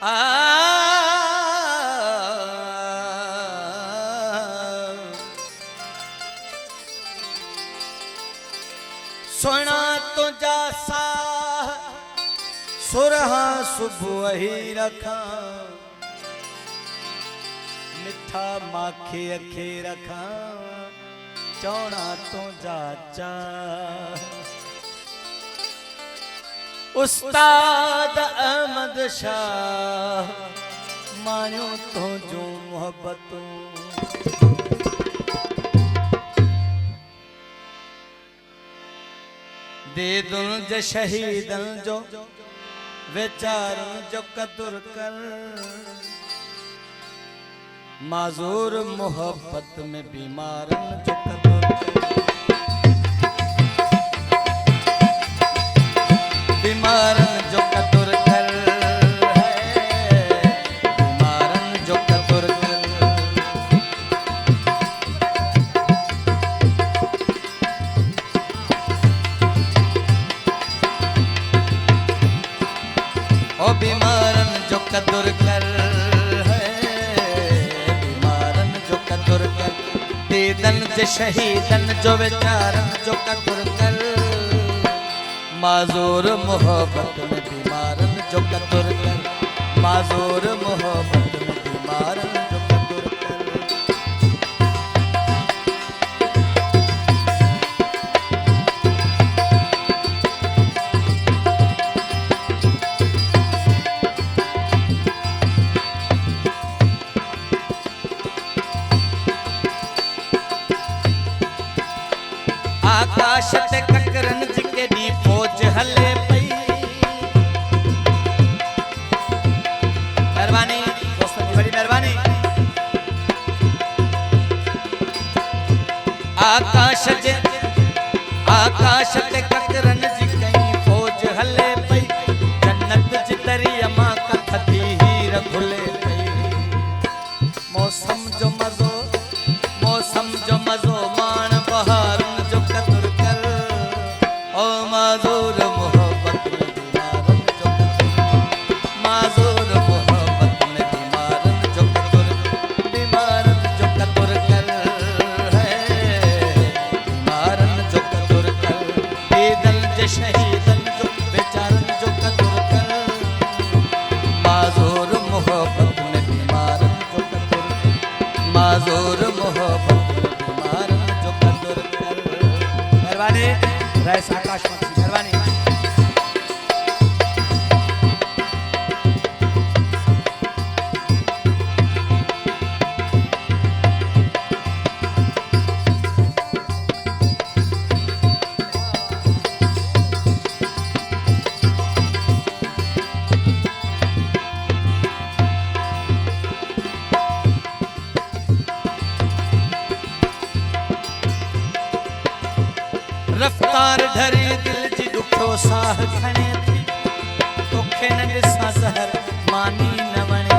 आ सोना तो जासा सुरहा सुबह ही रखा मिठा माखे अखे रखा चौड़ा तो जाचा उस्ताद अहमद शाह मानो तो जो मोहब्बतों दे दुन ज शहीदन जो विचारन जो कदर कर माजूर मोहब्बत में बीमारन जो कदर कर बीमारन जो कदर कर बीमारन जो कदर कर ओ बीमारन जो कदर कर बीमारन जो कदर कर दीदन से शहीदन जो विचारन जो कदर कर माजूर मोहब्बत में बीमारन जो कदर कर माजूर मोहब्बत में बीमारन जो कदर कर आकाश ते ककरन जिके दी फौज हले पई मेहरबानी दोस्तों की बड़ी मेहरबानी आकाश ते ककरन जिके फौज हले पई जन्नत जी दरिया मां कथी हीर खुले पई मौसम जो मजो मान बहार जो कदर कर ओ माजूर मोहब्बत में बीमारन जो कदर माजूर मोहब्बत में बीमारन जो कदर कर बीमारन जो कदर कर दीदल जे शहीदन जो बेचारन जो कदर कर माजूर मोहब्बत में बीमारन जो कदर कर माजूर मोहब्बत रईस आकाश मेहरबानी रफ्तार ढरी दिल जी दुखो साह खणे थी तोखे न ॾिसां ज़हर मानी न वणे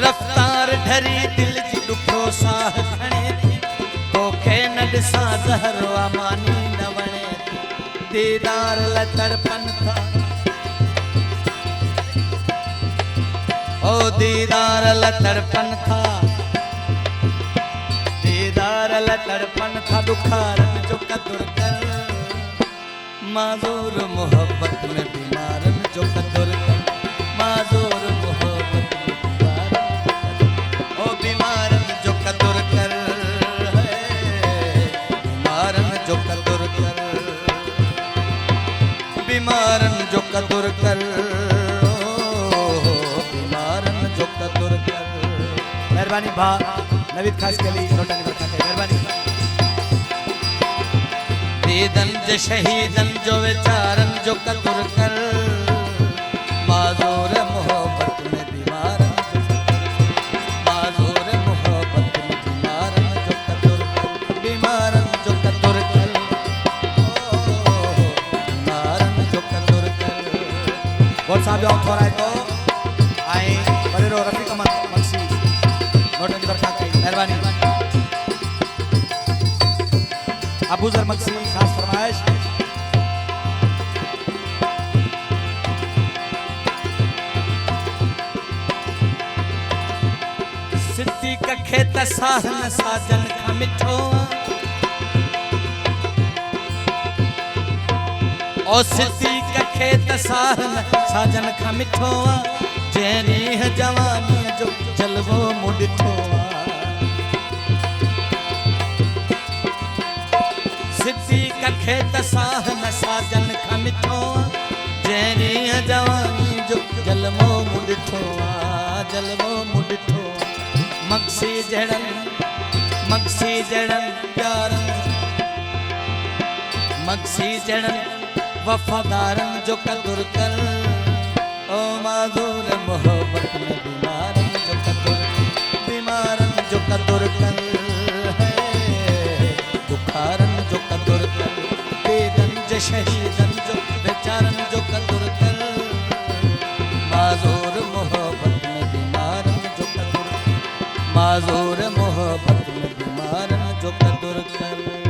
रफ्तार ढरी दिल जी दुखो साह खणे थी तोखे न ॾिसां ज़हर मानी न वणे दीदार ल तड़पन था ओ दीदार ल तड़पन था दीदार ल तड़पन था दुखारन जो कदर कर माजूर मोहब्बत में बीमारन जो कदर कर माजूर मोहब्बत में बीमारन ओ बीमारन जो कदर कर बीमारन जो कदर कर बीमारन जो कदर कर मेहरबानी भा नवीद खास के लिए नोटनी बरकत मेहरबानी दीदन जे शहीदन जो विचारन जो कदर कर माजूर मोहब्बत में बीमारन माजूर मोहब्बत में बीमारन जो कदर कर बीमारन जो कदर कर बीमारन जो कदर कर बहुत साहब जाओ थोड़ा है तो आए बड़े रो रफीक मक्सी नोटनी बरकत मेहरबानी अबू जर मक्सी खास फरमाइश। सिद्धि का खेत साहन साजन का मिठो ओ सिद्धि का खेत साहन साजन का मिठो जैनी है जवानी जो जलवो मुडिठो सिद्धि का खेत साहन साजन का मिठो जैनी है जवानी जो जलवो मुडिठो जलवो मुडिठो मक्सी जड़न प्यारन मक्सी जड़न वफादारन जो कदर कर ओ माधुर मोहब्बत में बीमारन जो कदर कर है दुखारन जो कदर कर बेगंज शहीदन जो बेचारन जो कदर कर माधुर मोहब्बत में बीमारन जो कदर माजूर मोहब्बत में बीमार जो कदर कर